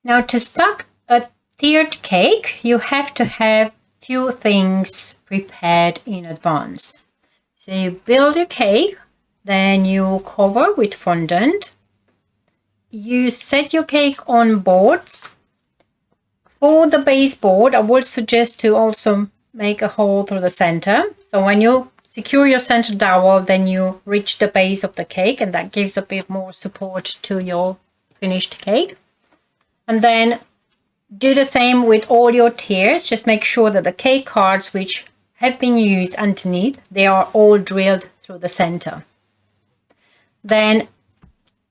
Now, to stack a tiered cake, you have to have few things prepared in advance. So you build your cake, then you cover with fondant. You set your cake on boards. For the base board, I would suggest to also make a hole through the center. So when you secure your center dowel, then you reach the base of the cake, and that gives a bit more support to your finished cake. And then do the same with all your tiers. Just make sure that the cake cards which have been used underneath, they are all drilled through the center. Then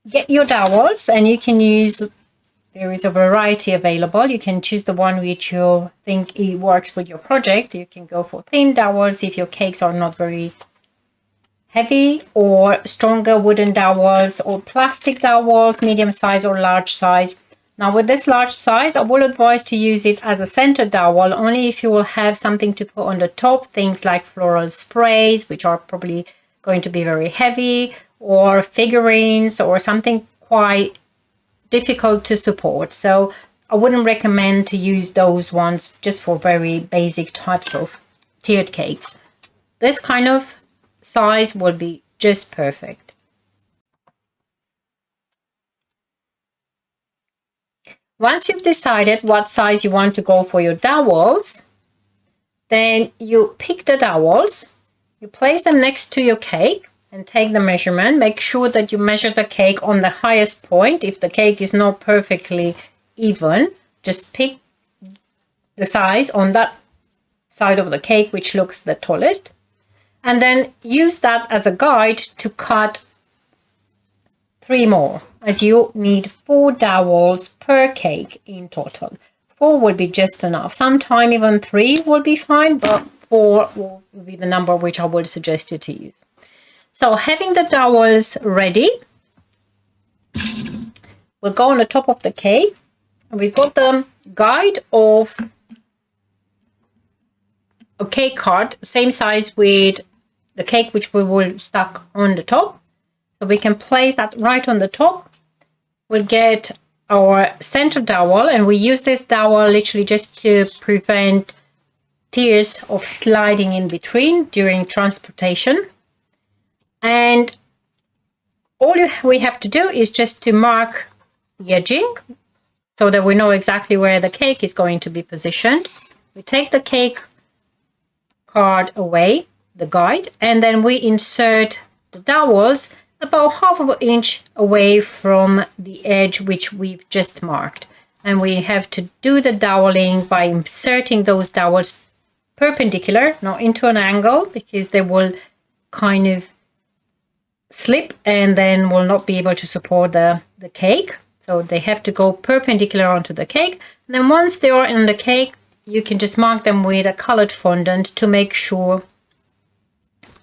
get your dowels, and you can use, there is a variety available. You can choose the one which you think it works with your project. You can go for thin dowels if your cakes are not very heavy, or stronger wooden dowels, or plastic dowels, medium size or large size. Now with this large size, I will advise to use it as a center dowel only if you will have something to put on the top, things like floral sprays, which are probably going to be very heavy, or figurines, or something quite difficult to support. So I wouldn't recommend to use those ones just for very basic types of tiered cakes. This kind of size will be just perfect. Once you've decided what size you want to go for your dowels, then you pick the dowels, you place them next to your cake and take the measurement. Make sure that you measure the cake on the highest point. If the cake is not perfectly even, just pick the size on that side of the cake which looks the tallest, and then use that as a guide to cut 3 more, as you need 4 dowels per cake in total. 4 will be just enough. Sometimes even 3 will be fine, but 4 will be the number which I would suggest you to use. So having the dowels ready, we'll go on the top of the cake, and we've got the guide of a cake card, same size with the cake which we will stack on the top. So we can place that right on the top. We'll get our center dowel, and we use this dowel literally just to prevent tiers of sliding in between during transportation. And all we have to do is just to mark the edging so that we know exactly where the cake is going to be positioned. We take the cake card away, the guide, and then we insert the dowels about 1/2 inch away from the edge which we've just marked. And we have to do the doweling by inserting those dowels perpendicular, not into an angle, because they will kind of slip and then will not be able to support the cake. So they have to go perpendicular onto the cake. And then once they are in the cake, you can just mark them with a colored fondant to make sure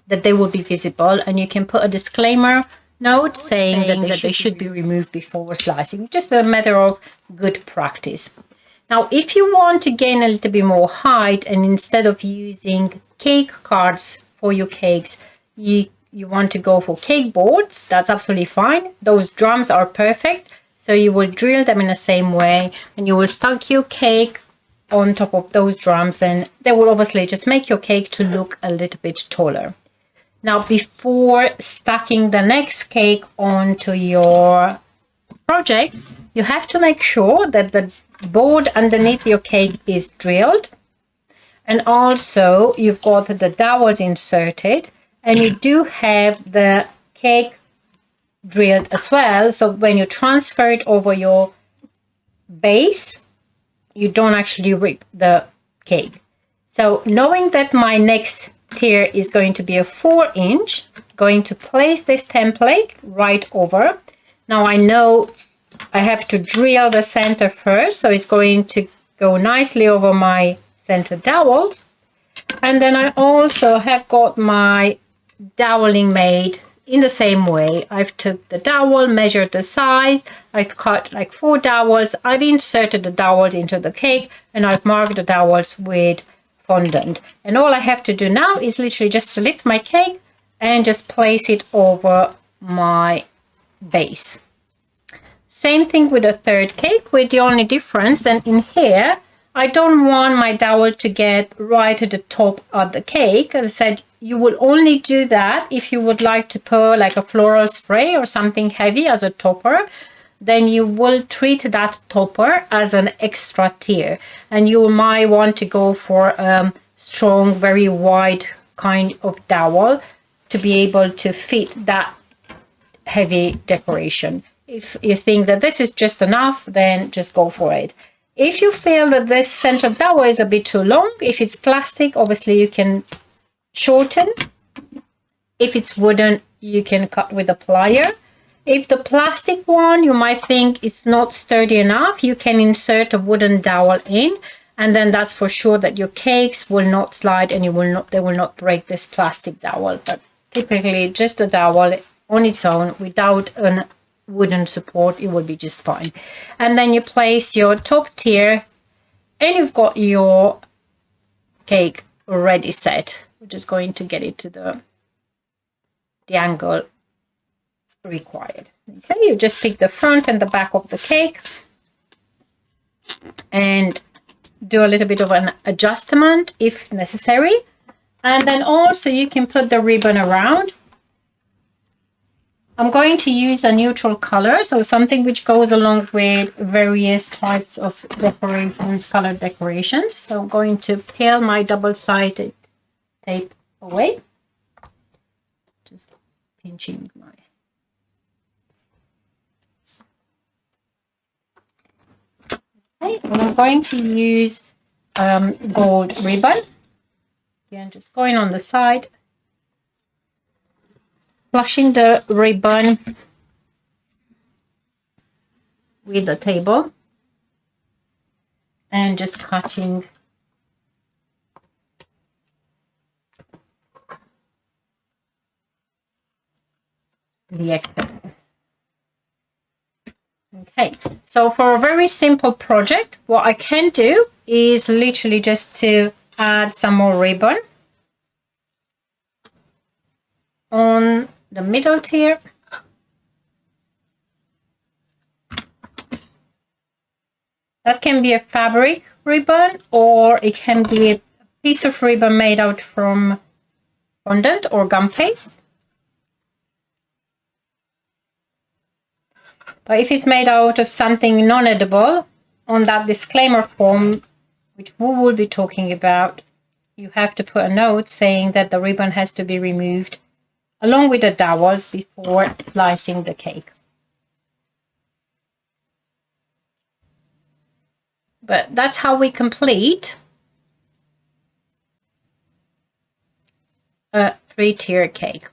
that they will be visible, and you can put a disclaimer note saying that they should be removed before slicing. Just a matter of good practice. Now, if you want to gain a little bit more height, and instead of using cake cards for your cakes, you want to go for cake boards, that's absolutely fine. Those drums are perfect. So you will drill them in the same way, and you will stack your cake on top of those drums, and they will obviously just make your cake to look a little bit taller. Now, before stacking the next cake onto your project, you have to make sure that the board underneath your cake is drilled, and also you've got the dowels inserted, and you do have the cake drilled as well. So when you transfer it over your base, you don't actually rip the cake. So knowing that my next tier is going to be a 4-inch, going to place this template right over. Now I know I have to drill the center first, so it's going to go nicely over my center dowel. And then I also have got my doweling made in the same way. I've took the dowel, measured the size, I've cut like 4 dowels, I've inserted the dowels into the cake, and I've marked the dowels with fondant. And all I have to do now is literally just to lift my cake and just place it over my base. Same thing with the third cake, with the only difference then in here, I don't want my dowel to get right at the top of the cake. As I said, you will only do that if you would like to put like a floral spray or something heavy as a topper. Then you will treat that topper as an extra tier, and you might want to go for a strong, very wide kind of dowel to be able to fit that heavy decoration. If you think that this is just enough, then just go for it. If you feel that this center dowel is a bit too long, if it's plastic, obviously you can shorten. If it's wooden, you can cut with a plier. If the plastic one, you might think it's not sturdy enough, you can insert a wooden dowel in, and then that's for sure that your cakes will not slide and they will not break this plastic dowel. But typically just a dowel on its own without a wooden support, it will be just fine. And then you place your top tier and you've got your cake already set. We're just going to get it to the angle required. Okay, you just pick the front and the back of the cake and do a little bit of an adjustment if necessary, and then also you can put the ribbon around. I'm going to use a neutral color, so something which goes along with various types of decorations, colored decorations. So I'm going to peel my double-sided tape away, just pinching my okay, and I'm going to use gold ribbon. Again, just going on the side, flushing the ribbon with the table, and just cutting the excess. Okay, so for a very simple project, what I can do is literally just to add some more ribbon on the middle tier. That can be a fabric ribbon, or it can be a piece of ribbon made out from fondant or gum paste. But if it's made out of something non-edible, on that disclaimer form, which we will be talking about, you have to put a note saying that the ribbon has to be removed along with the dowels before slicing the cake. But that's how we complete a 3-tier cake.